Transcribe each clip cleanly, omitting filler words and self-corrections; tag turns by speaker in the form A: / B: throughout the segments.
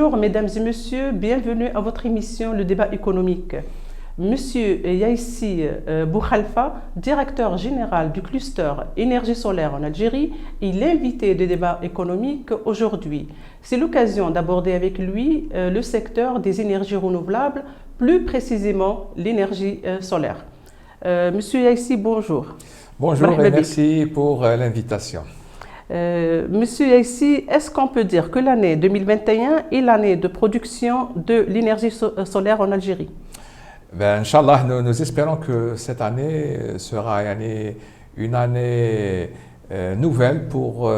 A: Bonjour mesdames et messieurs, bienvenue à votre émission Le débat économique. Monsieur Yaissi Boukhalfa, directeur général du cluster énergie solaire en Algérie, est l'invité du débat économique aujourd'hui. C'est l'occasion d'aborder avec lui le secteur des énergies renouvelables, plus précisément l'énergie solaire. Monsieur Yaissi, bonjour.
B: Bonjour et merci pour l'invitation.
A: Monsieur Yaissi, est-ce qu'on peut dire que l'année 2021 est l'année de production de l'énergie solaire en Algérie?
B: Inch'Allah, nous espérons que cette année sera une année nouvelle pour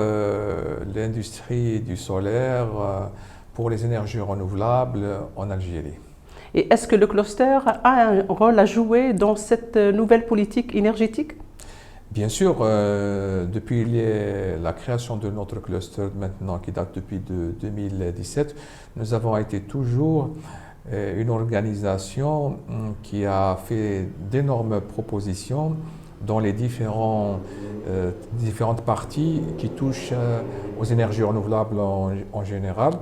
B: l'industrie du solaire, pour les énergies renouvelables en Algérie.
A: Et est-ce que le cluster a un rôle à jouer dans cette nouvelle politique énergétique?
B: Bien sûr, depuis la création de notre cluster maintenant qui date depuis 2017, nous avons été toujours une organisation qui a fait d'énormes propositions dans les différentes parties qui touchent aux énergies renouvelables en général,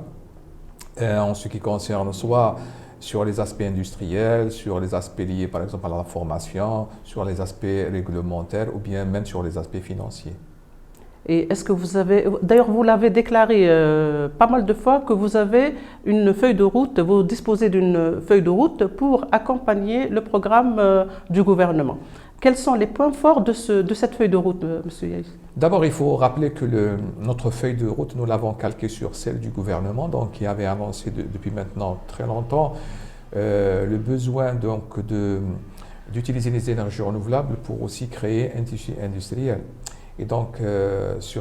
B: en ce qui concerne soit sur les aspects industriels, sur les aspects liés par exemple à la formation, sur les aspects réglementaires ou bien même sur les aspects financiers.
A: Et est-ce que vous avez, d'ailleurs vous l'avez déclaré pas mal de fois que vous avez une feuille de route, vous disposez d'une feuille de route pour accompagner le programme du gouvernement. Quels sont les points forts de cette feuille de route, Monsieur Yaissi?
B: D'abord, il faut rappeler que notre feuille de route, nous l'avons calquée sur celle du gouvernement, donc qui avait annoncé depuis maintenant très longtemps le besoin d'utiliser les énergies renouvelables pour aussi créer un tissu industriel. Et donc, si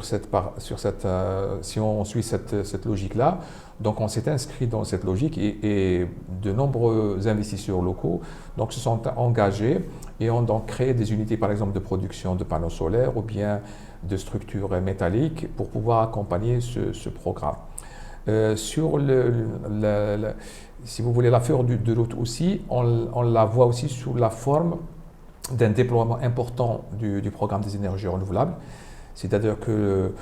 B: on suit cette logique-là, donc on s'est inscrit dans cette logique et de nombreux investisseurs locaux donc, se sont engagés et ont donc créé des unités, par exemple, de production de panneaux solaires ou bien de structures métalliques pour pouvoir accompagner ce programme. Si vous voulez la feuille de route aussi, on la voit aussi sous la forme d'un déploiement important du programme des énergies renouvelables. C'est-à-dire que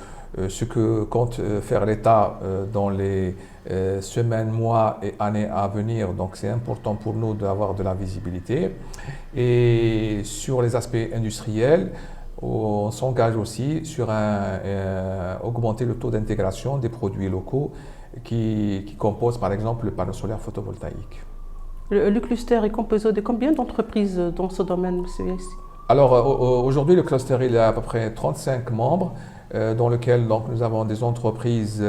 B: ce que compte faire l'État dans les semaines, mois et années à venir, donc c'est important pour nous d'avoir de la visibilité. Et sur les aspects industriels, on s'engage aussi sur augmenter le taux d'intégration des produits locaux qui composent par exemple le panneau solaire photovoltaïque.
A: Le cluster est composé de combien d'entreprises dans ce domaine, M. Yaissi? Alors,
B: aujourd'hui, le cluster il a à peu près 35 membres, dans lesquels donc, nous avons des entreprises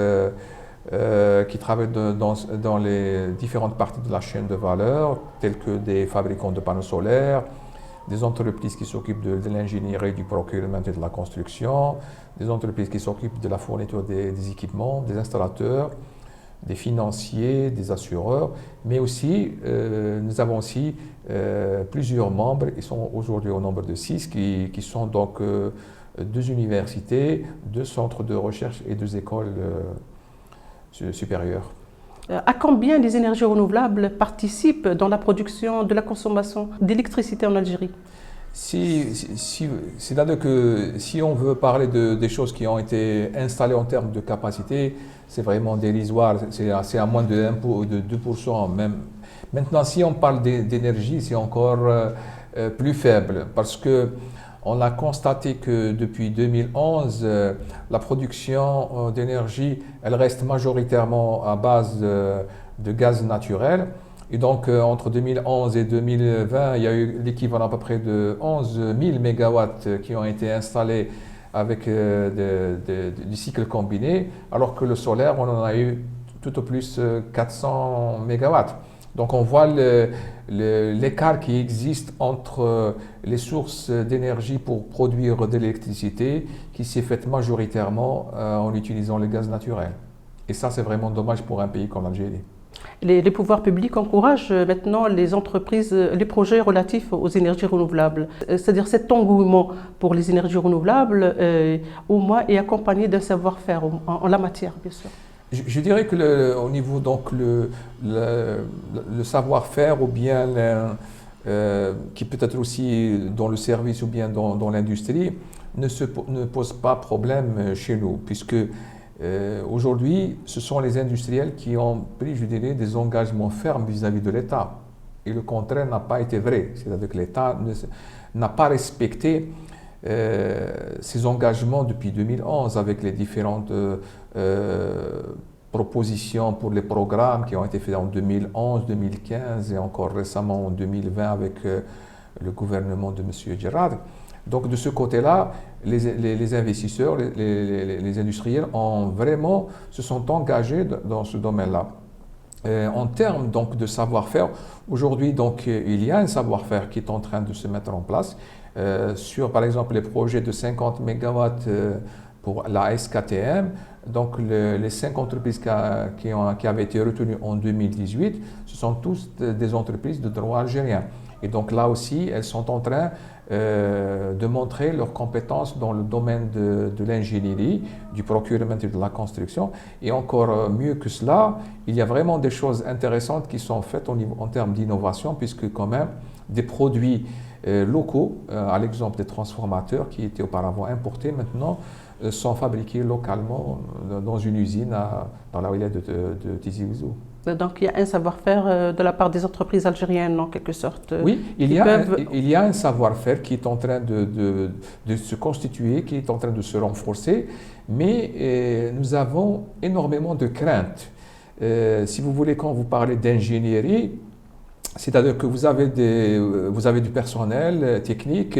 B: qui travaillent dans les différentes parties de la chaîne de valeur, telles que des fabricants de panneaux solaires, des entreprises qui s'occupent de l'ingénierie, du procurement et de la construction, des entreprises qui s'occupent de la fourniture des équipements, des installateurs, des financiers, des assureurs, mais aussi, nous avons aussi plusieurs membres, ils sont aujourd'hui au nombre de 6, qui sont donc 2 universités, 2 centres de recherche et 2 écoles supérieures.
A: À combien les énergies renouvelables participent dans la production de la consommation d'électricité en Algérie?
B: C'est-à-dire que si on veut parler des choses qui ont été installées en termes de capacité, c'est vraiment dérisoire, c'est à moins de 2% même. Maintenant, si on parle d'énergie, c'est encore plus faible parce que on a constaté que depuis 2011, la production d'énergie, elle reste majoritairement à base de gaz naturel. Et donc, entre 2011 et 2020, il y a eu l'équivalent à peu près de 11 000 mégawatts qui ont été installés avec du cycle combiné, alors que le solaire, on en a eu tout au plus 400 mégawatts. Donc, on voit l'écart qui existe entre les sources d'énergie pour produire de l'électricité qui s'est fait majoritairement en utilisant le gaz naturel. Et ça, c'est vraiment dommage pour un pays comme l'Algérie.
A: Les pouvoirs publics encouragent maintenant les entreprises, les projets relatifs aux énergies renouvelables. C'est-à-dire cet engouement pour les énergies renouvelables, au moins, est accompagné d'un savoir-faire en la matière, bien sûr.
B: Je dirais que au niveau donc le savoir-faire ou bien qui peut être aussi dans le service ou bien dans l'industrie ne pose pas problème chez nous puisque Aujourd'hui, ce sont les industriels qui ont pris, je dirais, des engagements fermes vis-à-vis de l'État. Et le contraire n'a pas été vrai. C'est-à-dire que l'État n'a pas respecté ses engagements depuis 2011 avec les différentes propositions pour les programmes qui ont été faits en 2011, 2015 et encore récemment en 2020 avec le gouvernement de M. Girard. Donc de ce côté-là, les investisseurs, les industriels se sont engagés dans ce domaine-là. En termes donc de savoir-faire, aujourd'hui donc il y a un savoir-faire qui est en train de se mettre en place sur par exemple les projets de 50 MW pour la SKTM. Donc les 5 entreprises qui avaient été retenues en 2018, ce sont tous des entreprises de droit algérien. Et donc là aussi, elles sont en train de montrer leurs compétences dans le domaine de l'ingénierie, du procurement et de la construction. Et encore mieux que cela, il y a vraiment des choses intéressantes qui sont faites en termes d'innovation, puisque quand même des produits locaux, à l'exemple des transformateurs qui étaient auparavant importés, maintenant sont fabriqués localement dans une usine dans la wilaya de Tizi Ouzou.
A: Donc il y a un savoir-faire de la part des entreprises algériennes en quelque sorte.
B: Oui, il y a un savoir-faire qui est en train de se constituer, qui est en train de se renforcer, mais nous avons énormément de craintes. Si vous voulez, quand vous parlez d'ingénierie, c'est-à-dire que vous avez du personnel technique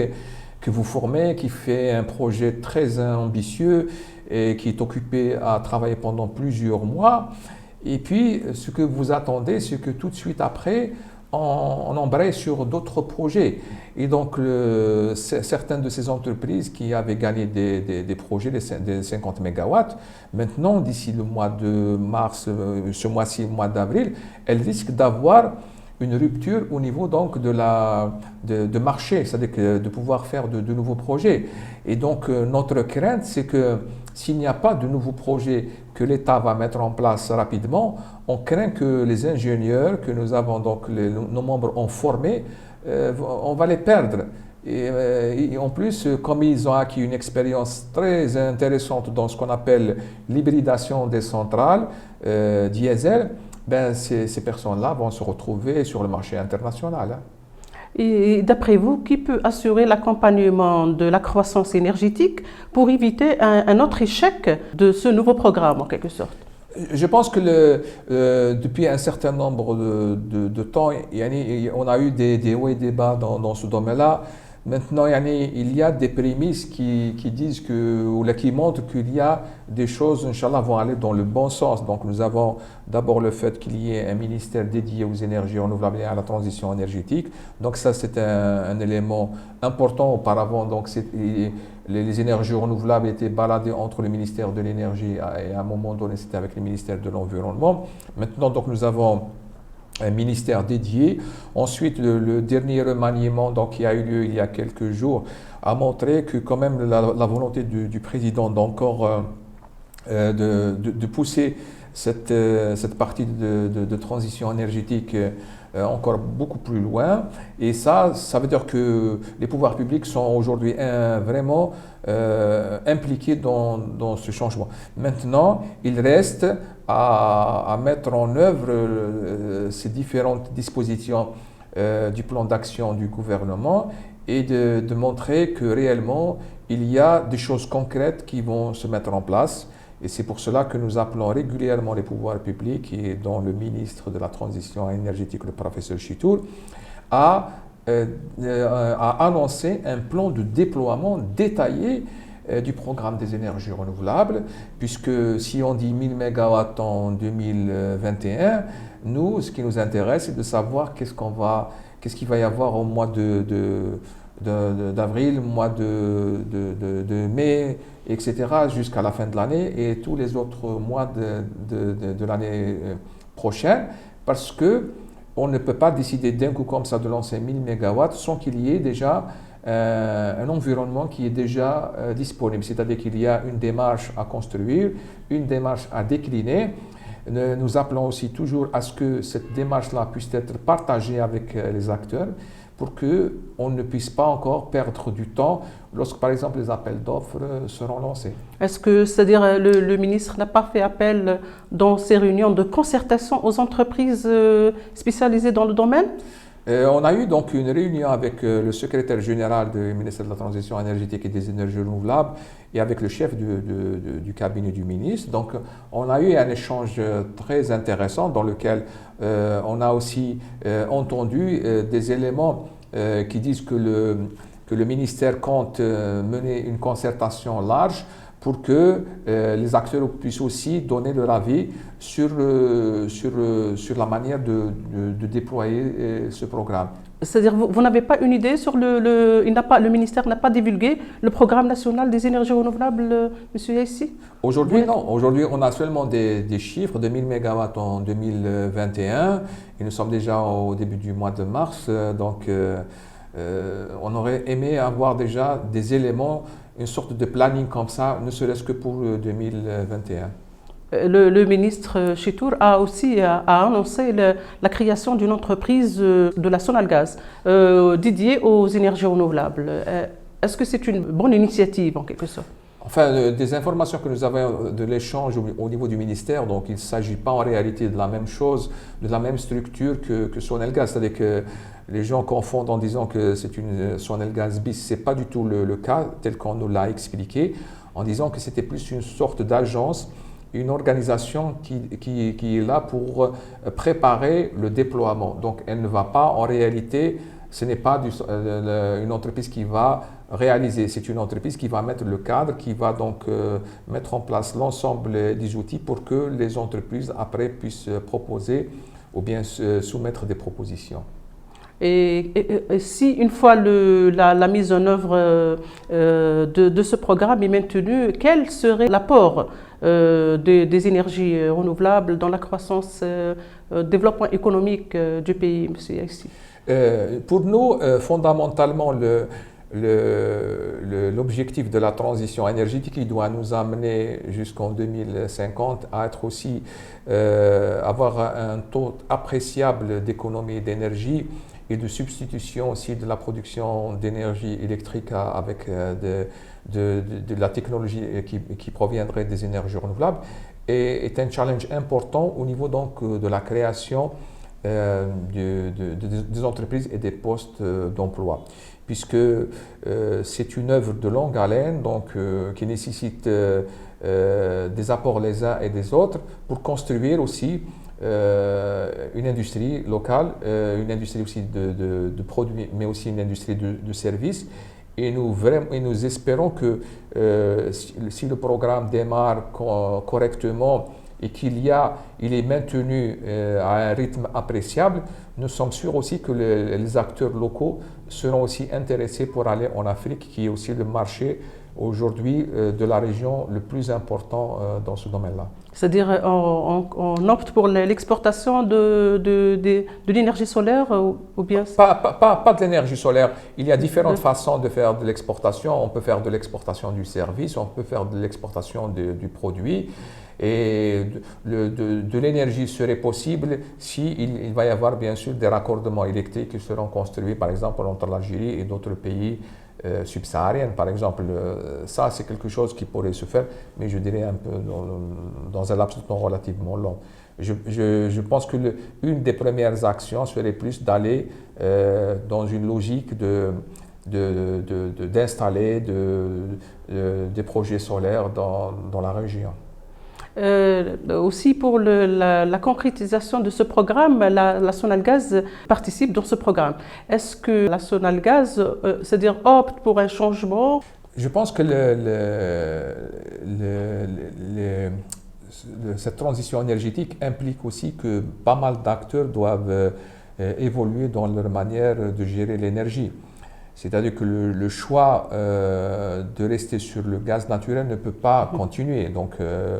B: que vous formez, qui fait un projet très ambitieux et qui est occupé à travailler pendant plusieurs mois. Et puis, ce que vous attendez, c'est que tout de suite après, on embraye sur d'autres projets. Et donc, certaines de ces entreprises qui avaient gagné des projets de 50 MW, maintenant, d'ici le mois de mars, ce mois-ci, le mois d'avril, elles risquent d'avoir une rupture au niveau donc de marché, c'est-à-dire de pouvoir faire de nouveaux projets. Et donc notre crainte, c'est que s'il n'y a pas de nouveaux projets que l'État va mettre en place rapidement, on craint que les ingénieurs que nous avons, donc nos membres ont formés, on va les perdre. Et en plus, comme ils ont acquis une expérience très intéressante dans ce qu'on appelle l'hybridation des centrales diesel, ces personnes-là vont se retrouver sur le marché international.
A: Et d'après vous, qui peut assurer l'accompagnement de la croissance énergétique pour éviter un autre échec de ce nouveau programme en quelque sorte?
B: Je pense que depuis un certain nombre de temps, on a eu des hauts et des bas dans ce domaine-là. Maintenant, il y a des prémices qui disent qui montrent qu'il y a des choses, Inch'Allah, vont aller dans le bon sens. Donc, nous avons d'abord le fait qu'il y ait un ministère dédié aux énergies renouvelables et à la transition énergétique. Donc, ça, c'est un élément important. Auparavant, donc, les énergies renouvelables étaient baladées entre le ministère de l'énergie et à un moment donné, c'était avec le ministère de l'environnement. Maintenant, donc, nous avons un ministère dédié. Ensuite, le dernier remaniement qui a eu lieu il y a quelques jours a montré que quand même la volonté du président d'encore de pousser cette partie de transition énergétique encore beaucoup plus loin. Et ça veut dire que les pouvoirs publics sont aujourd'hui vraiment impliqués dans ce changement. Maintenant, il reste à mettre en œuvre ces différentes dispositions du plan d'action du gouvernement et de montrer que réellement il y a des choses concrètes qui vont se mettre en place. Et c'est pour cela que nous appelons régulièrement les pouvoirs publics et dont le ministre de la Transition énergétique, le professeur Chitour, à annoncer un plan de déploiement détaillé du programme des énergies renouvelables, puisque si on dit 1000 MW en 2021, nous, ce qui nous intéresse, c'est de savoir qu'est-ce qu'il va y avoir au mois d'avril, mois de mai, etc., jusqu'à la fin de l'année et tous les autres mois de l'année prochaine, parce qu'on ne peut pas décider d'un coup comme ça de lancer 1000 MW sans qu'il y ait déjà un environnement qui est déjà disponible. C'est-à-dire qu'il y a une démarche à construire, une démarche à décliner. Nous appelons aussi toujours à ce que cette démarche-là puisse être partagée avec les acteurs pour qu'on ne puisse pas encore perdre du temps lorsque, par exemple, les appels d'offres seront lancés.
A: Est-ce que, c'est-à-dire, le ministre n'a pas fait appel dans ces réunions de concertation aux entreprises spécialisées dans le domaine?
B: On a eu donc une réunion avec le secrétaire général du ministère de la Transition énergétique et des énergies renouvelables et avec le chef du cabinet du ministre. Donc on a eu un échange très intéressant dans lequel on a aussi entendu des éléments qui disent que le ministère compte mener une concertation large pour que les acteurs puissent aussi donner leur avis sur la manière de déployer ce programme.
A: C'est-à-dire, vous n'avez pas une idée sur le ministère n'a pas divulgué le programme national des énergies renouvelables, M. Yaissi?
B: Aujourd'hui, non. Aujourd'hui, on a seulement des chiffres de 1000 MW en 2021 et nous sommes déjà au début du mois de mars. Donc, on aurait aimé avoir déjà des éléments, une sorte de planning comme ça, ne serait-ce que pour 2021.
A: Le ministre Chitour a aussi annoncé la création d'une entreprise de la Sonalgaz dédiée aux énergies renouvelables. Est-ce que c'est une bonne initiative en quelque sorte?
B: Enfin, des informations que nous avons de l'échange au niveau du ministère, donc il ne s'agit pas en réalité de la même chose, de la même structure que Sonelgaz. C'est-à-dire que les gens confondent en disant que c'est une Sonelgaz bis. Ce n'est pas du tout le cas tel qu'on nous l'a expliqué, en disant que c'était plus une sorte d'agence, une organisation qui est là pour préparer le déploiement. Donc elle ne va pas en réalité, ce n'est pas une entreprise qui va réaliser, c'est une entreprise qui va mettre le cadre, qui va donc mettre en place l'ensemble des outils pour que les entreprises après puissent proposer ou bien soumettre des propositions.
A: Et si une fois la mise en œuvre de ce programme est maintenue, quel serait l'apport des énergies renouvelables dans la croissance, développement économique du pays, M. Yaissi?
B: Pour nous, fondamentalement, l'objectif de la transition énergétique, il doit nous amener jusqu'en 2050 à être aussi, avoir un taux appréciable d'économie d'énergie et de substitution aussi de la production d'énergie électrique avec de la technologie qui proviendrait des énergies renouvelables, et est un challenge important au niveau donc de la création des entreprises et des postes d'emploi, puisque c'est une œuvre de longue haleine, donc qui nécessite des apports les uns et des autres pour construire aussi une industrie locale, une industrie aussi de produits, mais aussi une industrie de services. Et nous espérons que si le programme démarre correctement et qu'il est maintenu à un rythme appréciable, nous sommes sûrs aussi que les acteurs locaux seront aussi intéressés pour aller en Afrique, qui est aussi le marché aujourd'hui de la région le plus important dans ce domaine-là.
A: C'est-à-dire on opte pour l'exportation de l'énergie solaire ou bien…
B: Pas de l'énergie solaire. Il y a différentes façons de faire de l'exportation. On peut faire de l'exportation du service, on peut faire de l'exportation du produit. Et de l'énergie serait possible s'il va y avoir bien sûr des raccordements électriques qui seront construits par exemple entre l'Algérie et d'autres pays subsahariens. Par exemple, ça c'est quelque chose qui pourrait se faire, mais je dirais un peu dans un laps de temps relativement long. Je pense que une des premières actions serait plus d'aller dans une logique d'installer des projets solaires dans la région.
A: Aussi pour la concrétisation de ce programme, la Sonalgaz participe dans ce programme. Est-ce que la Sonalgaz, c'est-à-dire opte pour un changement?
B: Je pense que cette transition énergétique implique aussi que pas mal d'acteurs doivent évoluer dans leur manière de gérer l'énergie. C'est-à-dire que le choix de rester sur le gaz naturel ne peut pas continuer, donc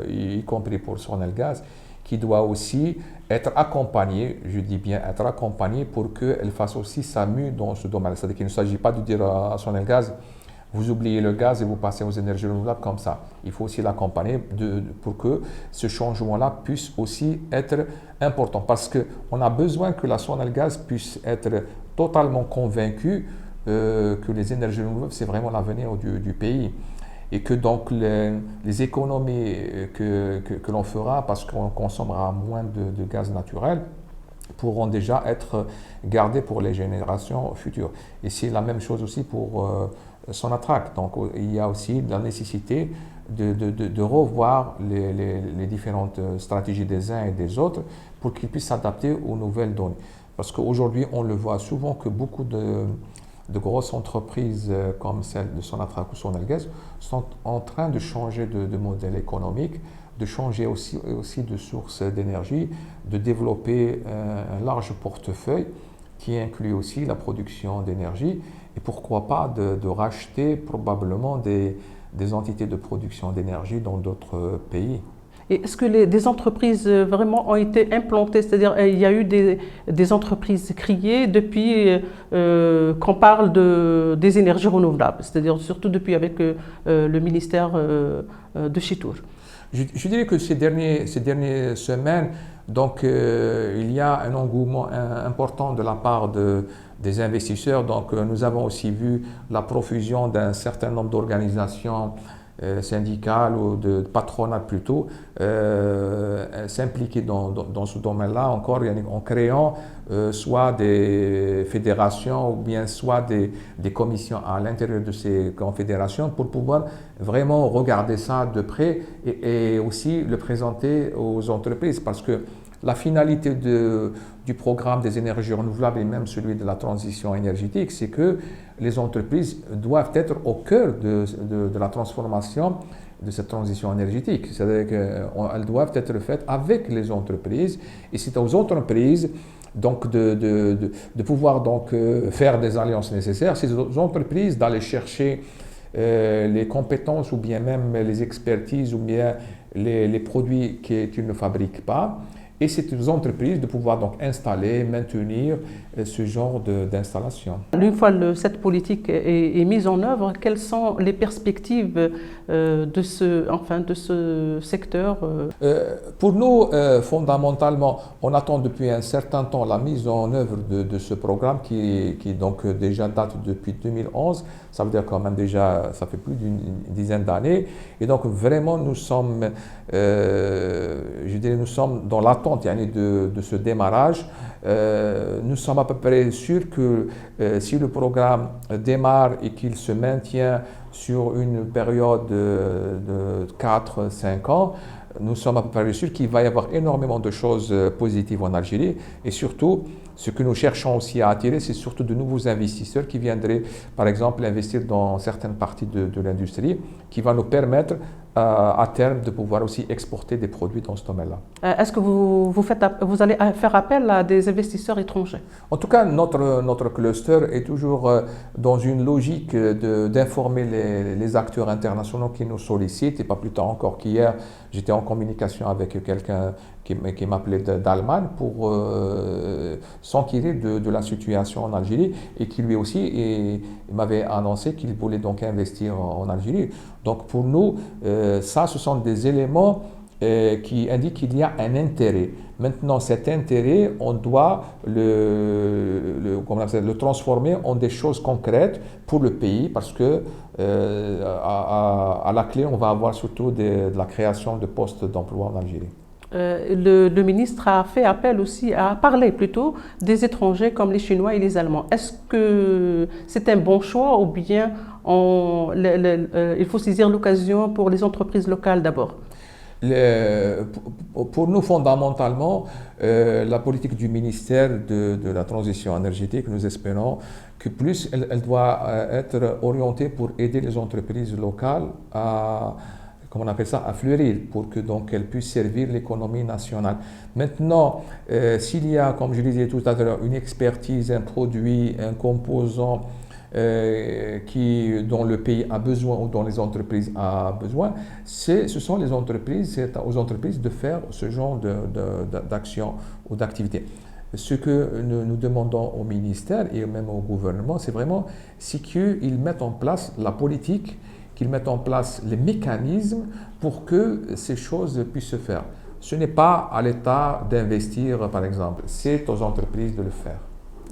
B: y compris pour Sonelgaz, qui doit aussi être accompagné, je dis bien être accompagné pour qu'elle fasse aussi sa mue dans ce domaine. C'est-à-dire qu'il ne s'agit pas de dire à Sonelgaz, vous oubliez le gaz et vous passez aux énergies renouvelables comme ça. Il faut aussi l'accompagner pour que ce changement-là puisse aussi être important. Parce qu'on a besoin que la Sonelgaz puisse être totalement convaincus que les énergies renouvelables, c'est vraiment l'avenir du pays. Et que donc les économies que l'on fera, parce qu'on consommera moins de gaz naturel, pourront déjà être gardées pour les générations futures. Et c'est la même chose aussi pour Sonatrach. Donc il y a aussi la nécessité de revoir les différentes stratégies des uns et des autres pour qu'ils puissent s'adapter aux nouvelles données. Parce qu'aujourd'hui, on le voit souvent que beaucoup de grosses entreprises comme celle de Sonatrach ou Sonelgaz sont en train de changer de modèle économique, de changer aussi de source d'énergie, de développer un large portefeuille qui inclut aussi la production d'énergie et pourquoi pas de racheter probablement des entités de production d'énergie dans d'autres pays.
A: Et est-ce que des entreprises vraiment ont été implantées? C'est-à-dire il y a eu des entreprises créées depuis qu'on parle des énergies renouvelables, c'est-à-dire surtout depuis avec le ministère de Chitour.
B: Je dirais que ces dernières semaines, donc, il y a un engouement important de la part des investisseurs. Donc, nous avons aussi vu la profusion d'un certain nombre d'organisations syndicales ou de patronat plutôt s'impliquer dans ce domaine-là encore en créant soit des fédérations ou bien soit des commissions à l'intérieur de ces confédérations pour pouvoir vraiment regarder ça de près et aussi le présenter aux entreprises parce que la finalité du programme des énergies renouvelables et même celui de la transition énergétique, c'est que les entreprises doivent être au cœur de la transformation de cette transition énergétique. C'est-à-dire qu'elles doivent être faites avec les entreprises et c'est aux entreprises donc de pouvoir donc faire des alliances nécessaires. C'est aux entreprises d'aller chercher les compétences ou bien même les expertises ou bien les produits qu'ils ne fabriquent pas. Et c'est aux entreprises de pouvoir donc installer, maintenir ce genre d'installation.
A: Une fois cette politique est mise en œuvre, quelles sont les perspectives de ce secteur?
B: Pour nous, fondamentalement, on attend depuis un certain temps la mise en œuvre de ce programme qui donc déjà date depuis 2011. Ça veut dire quand même déjà, ça fait plus d'une dizaine d'années. Et donc vraiment, nous sommes, je dirais, nous sommes dans l'attente de ce démarrage. Nous sommes à peu près sûrs que si le programme démarre et qu'il se maintient sur une période de 4-5 ans, nous sommes à peu près sûrs qu'il va y avoir énormément de choses positives en Algérie et surtout, ce que nous cherchons aussi à attirer, c'est surtout de nouveaux investisseurs qui viendraient, par exemple, investir dans certaines parties de l'industrie, qui va nous permettre à terme de pouvoir aussi exporter des produits dans ce domaine-là.
A: Est-ce que vous allez faire appel à des investisseurs étrangers?
B: En tout cas, notre cluster est toujours dans une logique d'informer les acteurs internationaux qui nous sollicitent. Et pas plus tard encore qu'hier, j'étais en communication avec quelqu'un qui m'appelait d'Allemagne pour s'enquérir de la situation en Algérie et qui lui aussi m'avait annoncé qu'il voulait donc investir en Algérie. Donc pour nous, ça, ce sont des éléments qui indiquent qu'il y a un intérêt. Maintenant, cet intérêt, on doit le transformer en des choses concrètes pour le pays parce que à la clé, on va avoir surtout de la création de postes d'emploi en Algérie.
A: Le ministre a fait appel aussi, a parlé plutôt des étrangers comme les Chinois et les Allemands. Est-ce que c'est un bon choix ou bien il faut saisir l'occasion pour les entreprises locales d'abord?
B: Pour nous, fondamentalement, la politique du ministère de la transition énergétique, nous espérons que plus elle doit être orientée pour aider les entreprises locales à, comment on appelle ça, à fleurir, pour que donc elles puissent servir l'économie nationale. Maintenant, s'il y a, comme je disais tout à l'heure, une expertise, un produit, un composant dont le pays a besoin ou dont les entreprises ont besoin, ce sont les entreprises, c'est aux entreprises de faire ce genre d'action ou d'activité. Ce que nous demandons au ministère et même au gouvernement, c'est vraiment qu'ils mettent en place la politique, qu'ils mettent en place les mécanismes pour que ces choses puissent se faire. Ce n'est pas à l'État d'investir, par exemple, c'est aux entreprises de le faire.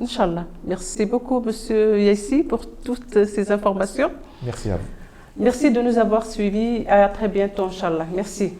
A: Inch'Allah. Merci beaucoup, Monsieur Yaissi, pour toutes ces informations.
B: Merci à vous.
A: Merci de nous avoir suivis. À très bientôt, Inch'Allah. Merci.